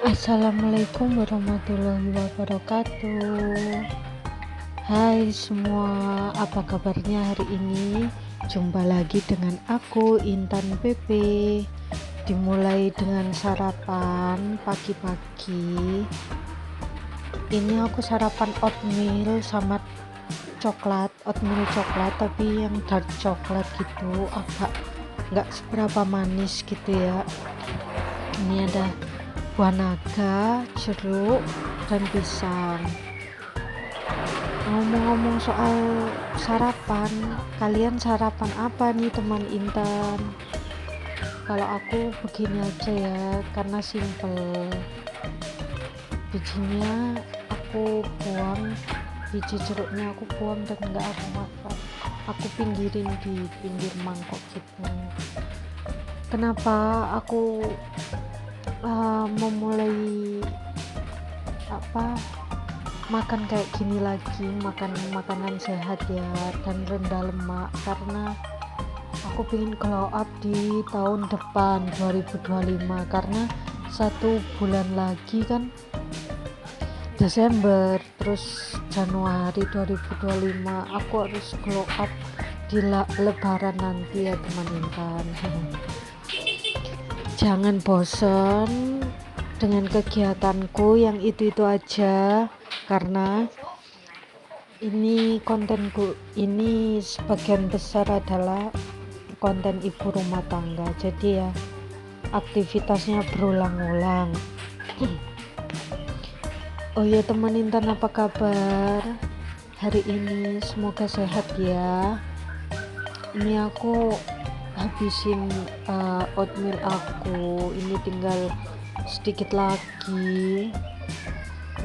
Assalamualaikum warahmatullahi wabarakatuh. Hai semua, apa kabarnya hari ini? Jumpa lagi dengan aku Intan PP. Dimulai dengan sarapan pagi-pagi. Ini aku sarapan oatmeal sama oatmeal coklat tapi yang dark coklat gitu, agak nggak seberapa manis gitu ya. Ini ada buah naga, jeruk, dan pisang. Ngomong-ngomong soal sarapan, kalian sarapan apa nih teman Intan? Kalau aku begini aja ya, karena simple. Bijinya aku buang, biji jeruknya aku buang dan nggak aku makan. Aku pinggirin di pinggir mangkok gitu. Kenapa aku memulai makan kayak gini lagi, makan makanan sehat ya dan rendah lemak, karena aku pengen glow up di tahun depan 2025, karena 1 bulan lagi kan Desember, terus Januari 2025 aku harus glow up di lebaran nanti ya teman Intan. Jangan bosen dengan kegiatanku yang itu aja, karena ini kontenku ini sebagian besar adalah konten ibu rumah tangga, jadi ya aktivitasnya berulang-ulang. Oh ya teman Intan, apa kabar hari ini? Semoga sehat ya. Ini aku habisin oatmeal aku, ini tinggal sedikit lagi.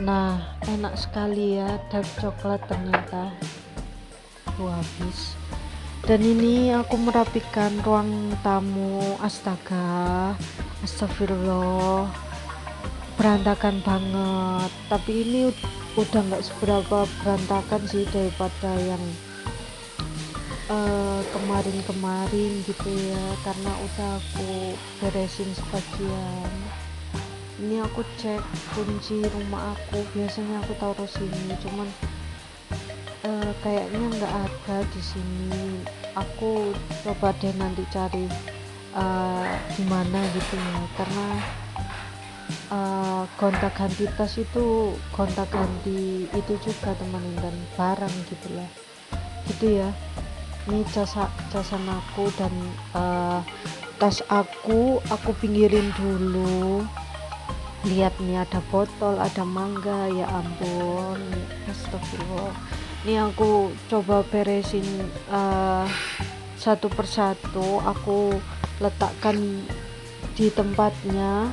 Nah, enak sekali ya, dark coklat ternyata. Habis. Dan ini aku merapikan ruang tamu. Astaga, astagfirullah, berantakan banget. Tapi ini udah nggak seberapa berantakan sih daripada yang kemarin-kemarin gitu ya, karena udah aku beresin sebagian. Ini aku cek kunci rumah aku, biasanya aku taruh sini, cuman kayaknya nggak ada di sini. Aku coba deh nanti cari gimana gitu ya, karena gonta-ganti tas itu gonta-ganti itu juga teman, dan barang gitulah gitu ya. Ini casan aku dan tas aku pinggirin dulu. Lihat nih, ada botol, ada mangga, ya ampun, astagfirullah. Ini aku coba beresin satu persatu, aku letakkan di tempatnya.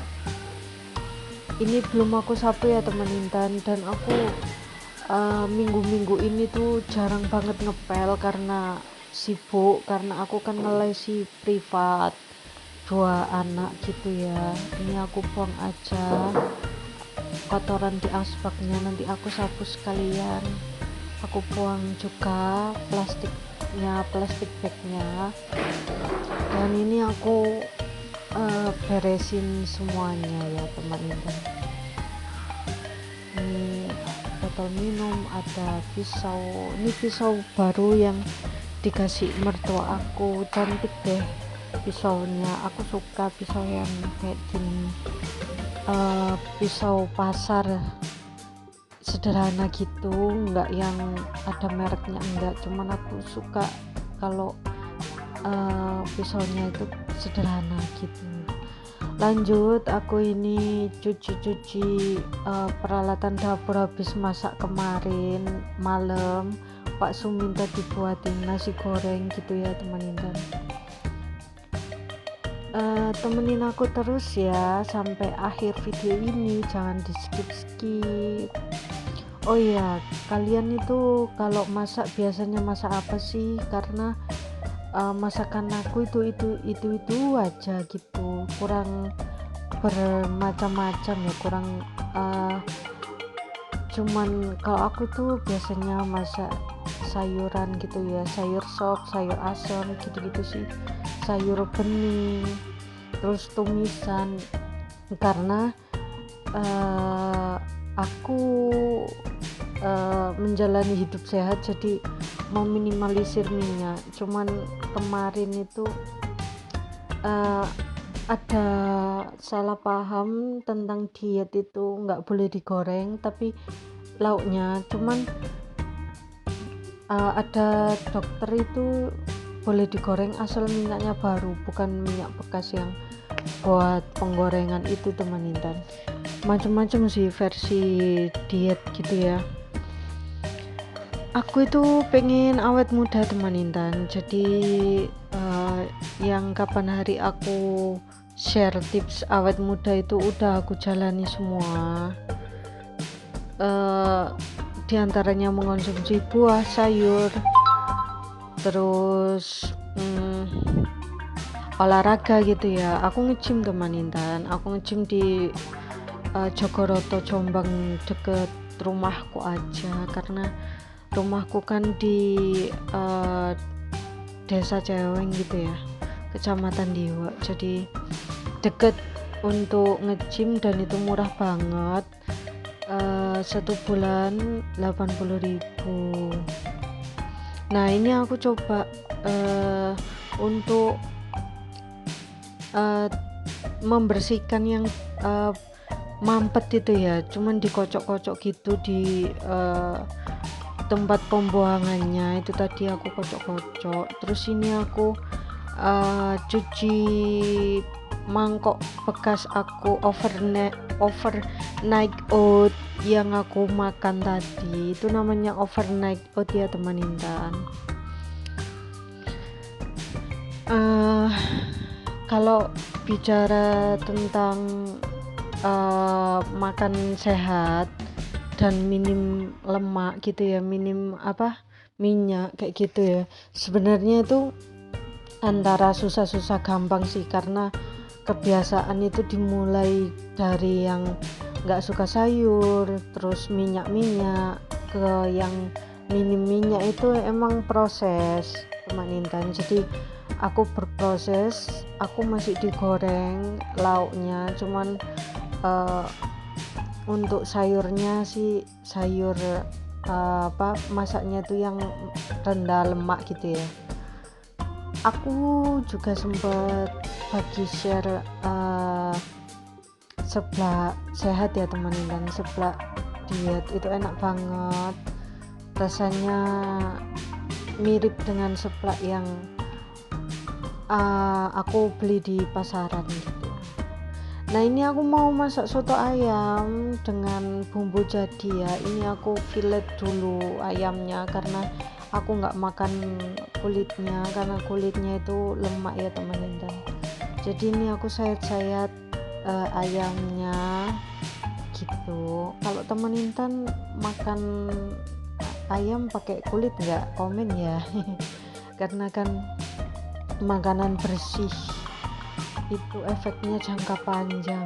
Ini belum aku sapu ya teman Intan, dan aku minggu-minggu ini tuh jarang banget ngepel karena sibuk, karena aku kan ngelesi privat 2 anak gitu ya. Ini aku buang aja kotoran di aspaknya, nanti aku sapu sekalian. Aku buang juga plastik bagnya, dan ini aku beresin semuanya ya teman-teman. Ini botol minum, ada pisau, ini pisau baru yang dikasih mertua aku, cantik deh pisaunya, aku suka pisau yang kayak gini, pisau pasar sederhana gitu, enggak yang ada mereknya, enggak, cuman aku suka kalau pisaunya itu sederhana gitu. Lanjut, aku ini cuci peralatan dapur, habis masak kemarin malam. Pak Su minta dibuatin nasi goreng gitu ya teman Intan. Temenin aku terus ya sampai akhir video ini, jangan di skip. Oh ya, kalian itu kalau masak biasanya masak apa sih? Karena masakan aku itu aja gitu, kurang bermacam-macam ya, kurang cuman kalau aku tuh biasanya masak sayuran gitu ya, sayur sop, sayur asam gitu-gitu sih, sayur bening, terus tumisan, karena eh, aku menjalani hidup sehat, jadi meminimalisir minyak. Cuman kemarin itu eh, ada salah paham tentang diet, itu nggak boleh digoreng tapi lauknya. Cuman ada dokter itu boleh digoreng asal minyaknya baru, bukan minyak bekas yang buat penggorengan itu teman Intan. Macam-macam sih versi diet gitu ya. Aku itu pengen awet muda teman Intan, jadi yang kapan hari aku share tips awet muda itu udah aku jalani semua. Diantaranya mengonsumsi buah, sayur, terus olahraga gitu ya. Aku nge-gym teman Intan, aku nge-gym di Jogoroto Jombang, deket rumahku aja, karena rumahku kan di desa Ceweng gitu ya, kecamatan Diwa, jadi deket untuk nge-gym dan itu murah banget. 1 bulan 80.000. Nah ini aku coba untuk membersihkan yang mampet itu ya, cuman dikocok-kocok gitu di tempat pembuangannya itu. Tadi aku kocok-kocok, terus ini aku cuci mangkok bekas aku overnight oat yang aku makan tadi. Itu namanya overnight oat ya teman Intan. Kalau bicara tentang makan sehat dan minim lemak gitu ya, minim minyak kayak gitu ya, sebenarnya itu antara susah-susah gampang sih, karena kebiasaan itu dimulai dari yang nggak suka sayur terus minyak ke yang minim minyak. Itu emang proses teman Intan, jadi aku berproses, aku masih digoreng lauknya, cuman untuk sayurnya sih sayur masaknya tuh yang rendah lemak gitu ya. Aku juga sempat bagi share seblak sehat ya teman Intan, seblak diet itu enak banget, rasanya mirip dengan seblak yang aku beli di pasaran gitu. Nah ini aku mau masak soto ayam dengan bumbu jadi ya. Ini aku fillet dulu ayamnya karena aku nggak makan kulitnya, karena kulitnya itu lemak ya teman Intan. Jadi ini aku sayat-sayat ayamnya gitu. Kalau teman Intan makan ayam pakai kulit nggak? Komen ya. Karena kan makanan bersih itu efeknya jangka panjang.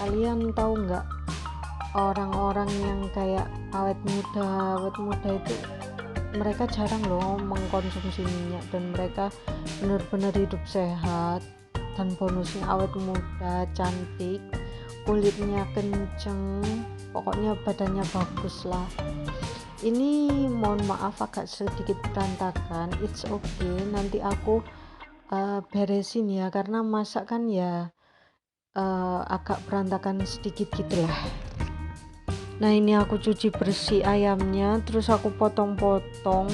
Kalian tahu nggak, orang-orang yang kayak awet muda itu mereka jarang loh mengkonsumsi minyak, dan mereka benar-benar hidup sehat, dan bonusnya awet muda, cantik, kulitnya kenceng, pokoknya badannya bagus lah. Ini mohon maaf agak sedikit berantakan, it's okay, nanti aku beresin ya, karena masak kan ya agak berantakan sedikit gitulah. Nah ini aku cuci bersih ayamnya, terus aku potong-potong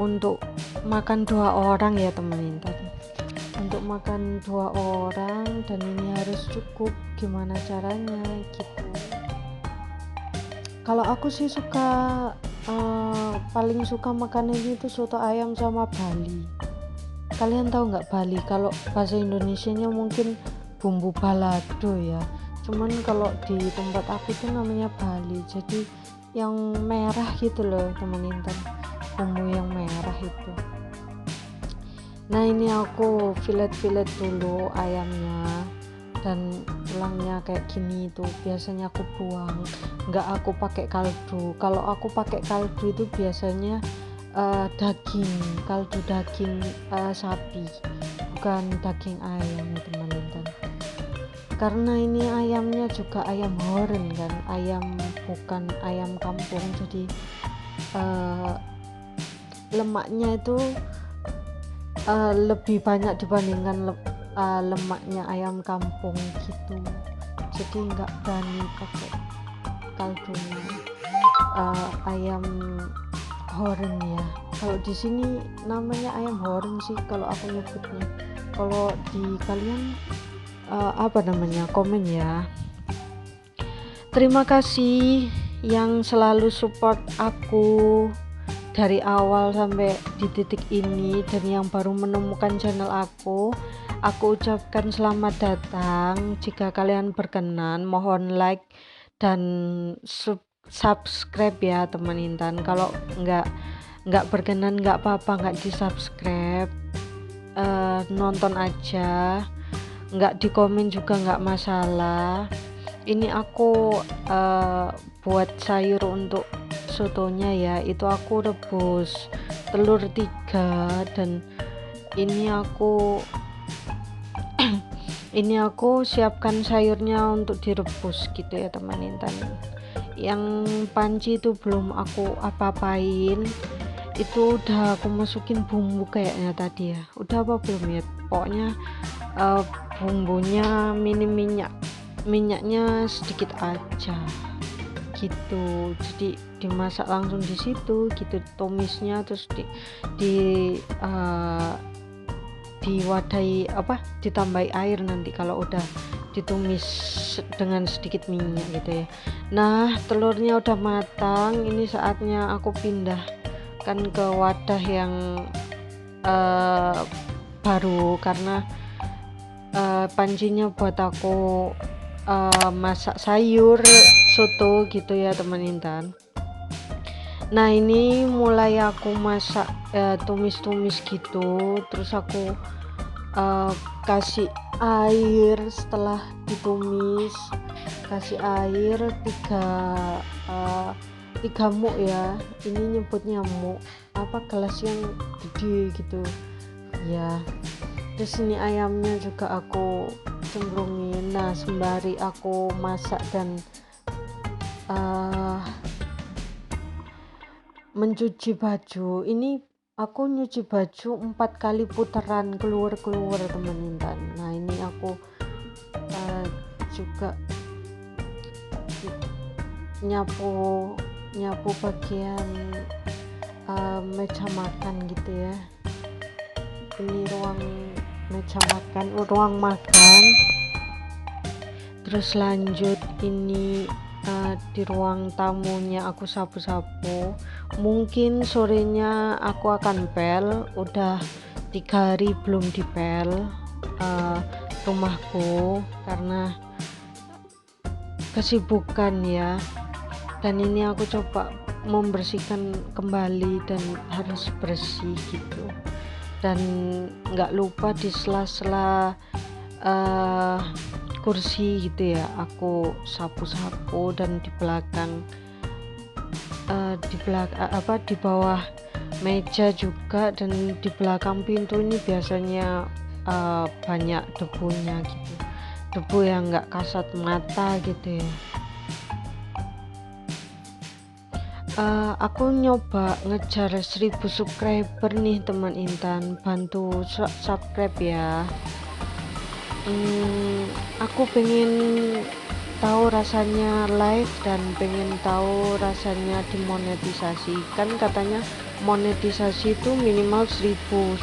untuk makan 2 orang ya teman Intan, untuk makan 2 orang, dan ini harus cukup. Gimana caranya gitu. Kalau aku sih suka paling suka makanannya itu soto ayam sama Bali. Kalian tahu nggak Bali? Kalau bahasa Indonesianya mungkin bumbu balado ya, cuman kalau di tempat aku itu namanya Bali, jadi yang merah gitu loh teman Intan, bumbu yang merah itu. Nah ini aku filet dulu ayamnya, dan tulangnya kayak gini itu biasanya aku buang, nggak aku pakai kaldu. Kalau aku pakai kaldu itu biasanya kaldu daging sapi, bukan daging ayam ya teman-teman. karena ini ayamnya juga ayam horen kan, ayam bukan ayam kampung, jadi lemaknya itu lebih banyak dibandingkan lemaknya ayam kampung gitu, jadi nggak berani pakai kaldunya ayam horen ya. Kalau di sini namanya ayam horen sih kalau aku nyebutnya. Kalau di kalian apa namanya, komen ya. Terima kasih yang selalu support aku dari awal sampai di titik ini, dan yang baru menemukan channel aku ucapkan selamat datang. Jika kalian berkenan, mohon like dan subscribe ya teman Intan. Kalau nggak berkenan nggak apa-apa, nggak di subscribe, nonton aja, nggak di komen juga nggak masalah. Ini aku buat sayur untuk sotonya ya, itu aku rebus telur 3, dan ini aku siapkan sayurnya untuk direbus gitu ya teman Intan. Yang panci itu belum aku apa-apain, itu udah aku masukin bumbu kayaknya tadi ya, udah apa belum ya, pokoknya bumbunya minim, minyaknya sedikit aja gitu, jadi dimasak langsung di situ gitu tumisnya, terus diwadahi ditambahi air nanti kalau udah ditumis dengan sedikit minyak gitu ya. Nah, telurnya udah matang, ini saatnya aku pindahkan ke wadah yang baru, karena pancinya buat aku masak sayur soto gitu ya teman Intan. Nah, ini mulai aku masak tumis-tumis gitu, terus aku kasih air setelah ditumis, kasih air 3 muk ya, ini nyebutnya muk, gelas yang gede gitu ya. Terus ini ayamnya juga aku cemplungin. Nah, sembari aku masak dan mencuci baju, ini aku nyuci baju 4 kali putaran keluar teman Intan. Nah, ini aku juga nyapu bagian meja makan gitu ya. Ini ruang meja makan, ruang makan. Terus lanjut ini di ruang tamunya aku sapu-sapu. Mungkin sorenya aku akan pel, udah 3 hari belum dipel rumahku karena kesibukan ya. Dan ini aku coba membersihkan kembali dan harus bersih gitu. Dan nggak lupa di sela-sela kursi gitu ya, aku sapu-sapu, dan di belakang di bawah meja juga, dan di belakang pintu ini biasanya banyak debunya gitu, debu yang nggak kasat mata gitu ya. Aku nyoba ngejar 1000 subscriber nih teman Intan, bantu subscribe ya. Aku pengen tahu rasanya live dan pengen tahu rasanya dimonetisasi, kan katanya monetisasi itu minimal 1000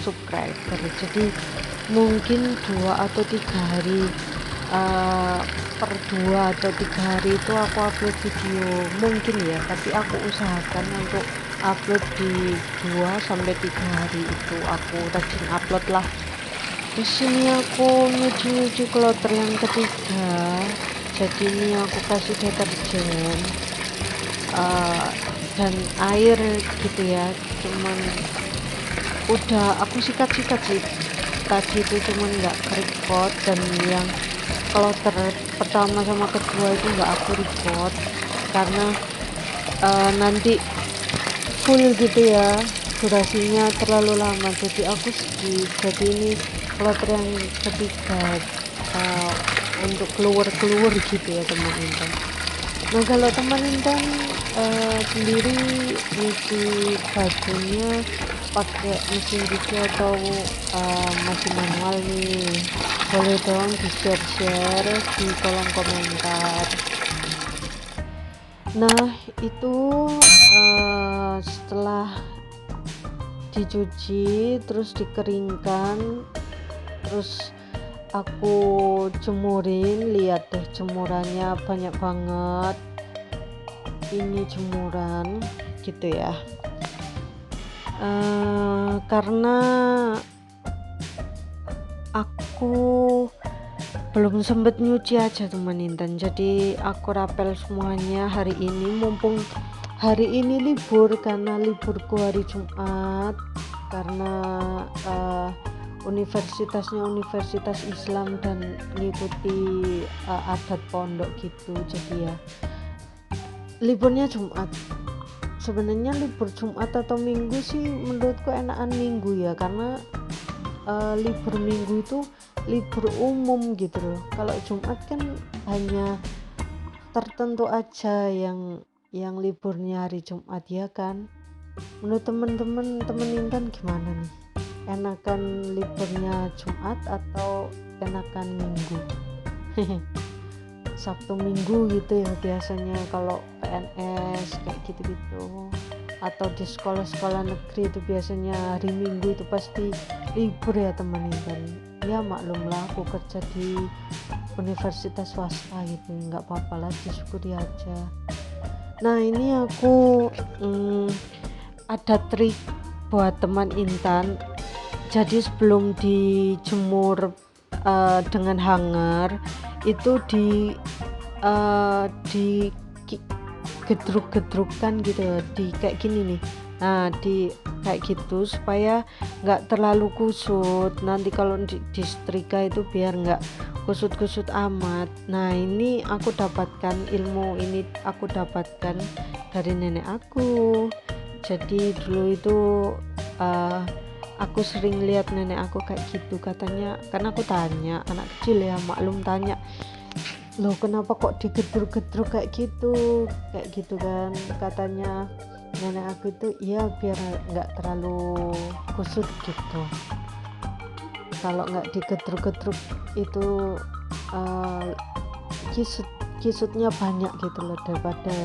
subscriber, jadi mungkin 2 atau 3 hari per 2 atau 3 hari itu aku upload video mungkin ya, tapi aku usahakan untuk upload di 2 sampai 3 hari itu aku rajin upload lah. Di sini aku nyuci kloter yang ketiga, jadi ini aku kasih deterjen dan air gitu ya, cuman udah aku sikat-sikat sih tadi itu, cuman nggak record. Dan yang kloter pertama sama kedua itu nggak aku record karena nanti full gitu ya, durasinya terlalu lama, jadi aku skip. Jadi ini kloter yang ketiga untuk keluar gitu ya teman Intan. Nah kalau teman Intan sendiri nyuci bajunya pakai mesin cuci atau masih manual nih, boleh dong di share di kolom komentar. Nah itu setelah dicuci terus dikeringkan, terus aku jemurin. Lihat deh jemurannya banyak banget, ini jemuran gitu ya. Karena aku belum sempet nyuci aja teman Intan, jadi aku rapel semuanya hari ini, mumpung hari ini libur karena liburku hari Jumat, karena universitasnya universitas Islam dan ngikuti adat pondok gitu, jadi ya liburnya Jumat. Sebenarnya libur Jumat atau Minggu sih menurutku enakan Minggu ya, karena libur Minggu itu libur umum gitu loh. Kalau Jumat kan hanya tertentu aja yang liburnya hari Jumat ya kan. Menurut temen Intan gimana nih, enakan liburnya Jumat atau enakan Minggu? Sabtu Minggu gitu ya biasanya kalau PNS kayak gitu-gitu, atau di sekolah-sekolah negeri itu biasanya hari Minggu itu pasti libur ya teman Intan. Ya maklumlah aku kerja di universitas swasta gitu, nggak apa-apa lah, disyukuri aja. Nah ini aku ada trik buat teman Intan. Jadi sebelum dijemur dengan hanger itu di gedruk-gedrukkan gitu, di kayak gini nih. Nah di kayak gitu supaya nggak terlalu kusut, nanti kalau di setrika itu biar nggak kusut-kusut amat. Nah ini aku dapatkan ilmu ini, aku dapatkan dari nenek aku. Jadi dulu itu aku sering lihat nenek aku kayak gitu, katanya, karena aku tanya, anak kecil ya maklum, tanya, loh kenapa kok digedruk-gedruk kayak gitu kan, katanya nenek aku itu ya biar nggak terlalu kusut gitu. Kalau nggak digedruk-gedruk itu kisutnya banyak gitu loh, daripada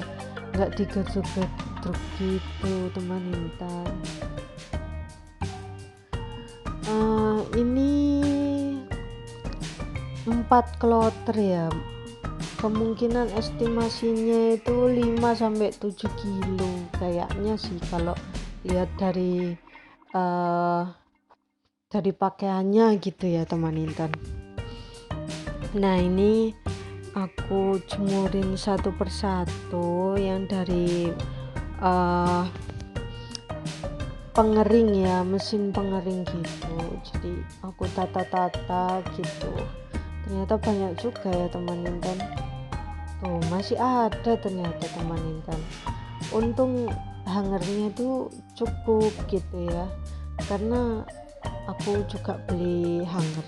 nggak digedruk-gedruk gitu teman Intan. Ini 4 kloter ya, kemungkinan estimasinya itu 5-7 kilo kayaknya sih, kalau lihat dari pakaiannya gitu ya teman Intan. Nah ini aku jemurin satu persatu yang dari pengering ya, mesin pengering gitu. Jadi aku tata-tata gitu, ternyata banyak juga ya teman Intan. Tuh masih ada ternyata teman Intan. Untung hangernya itu cukup gitu ya, karena aku juga beli hanger.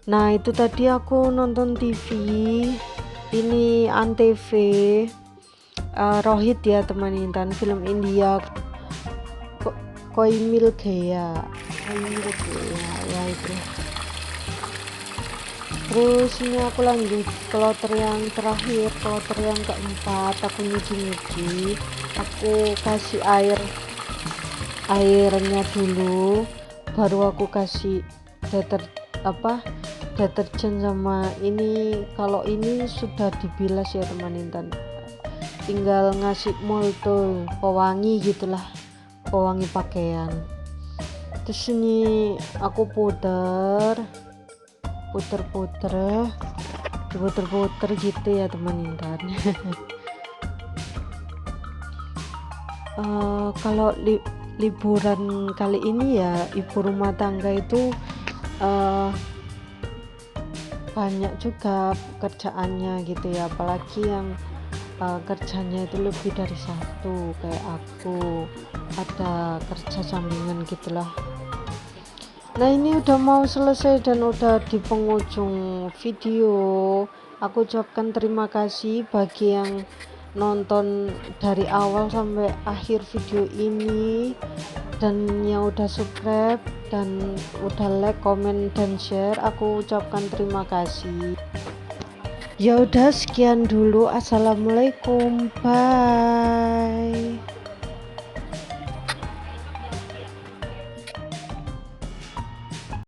Nah itu tadi aku nonton TV, ini Antv, Rohit ya teman Intan, film India, Koi Milk ya itu. Terus ini aku lanjut kloter yang terakhir, kloter yang keempat, aku nyuci, aku kasih airnya dulu, baru aku kasih deterjen sama ini. Kalau ini sudah dibilas ya teman Intan, tinggal ngasih molto pewangi gitulah, pewangi pakaian. Terus ini aku puter gitu ya teman Intan. Kalau liburan kali ini ya ibu rumah tangga itu banyak juga kerjaannya gitu ya, apalagi yang kerjanya itu lebih dari satu, kayak aku ada kerja sampingan gitulah. Nah ini udah mau selesai dan udah di penghujung video. Aku ucapkan terima kasih bagi yang nonton dari awal sampai akhir video ini, dan yang udah subscribe dan udah like, comment, dan share. Aku ucapkan terima kasih. Ya udah, sekian dulu. Assalamualaikum, bye.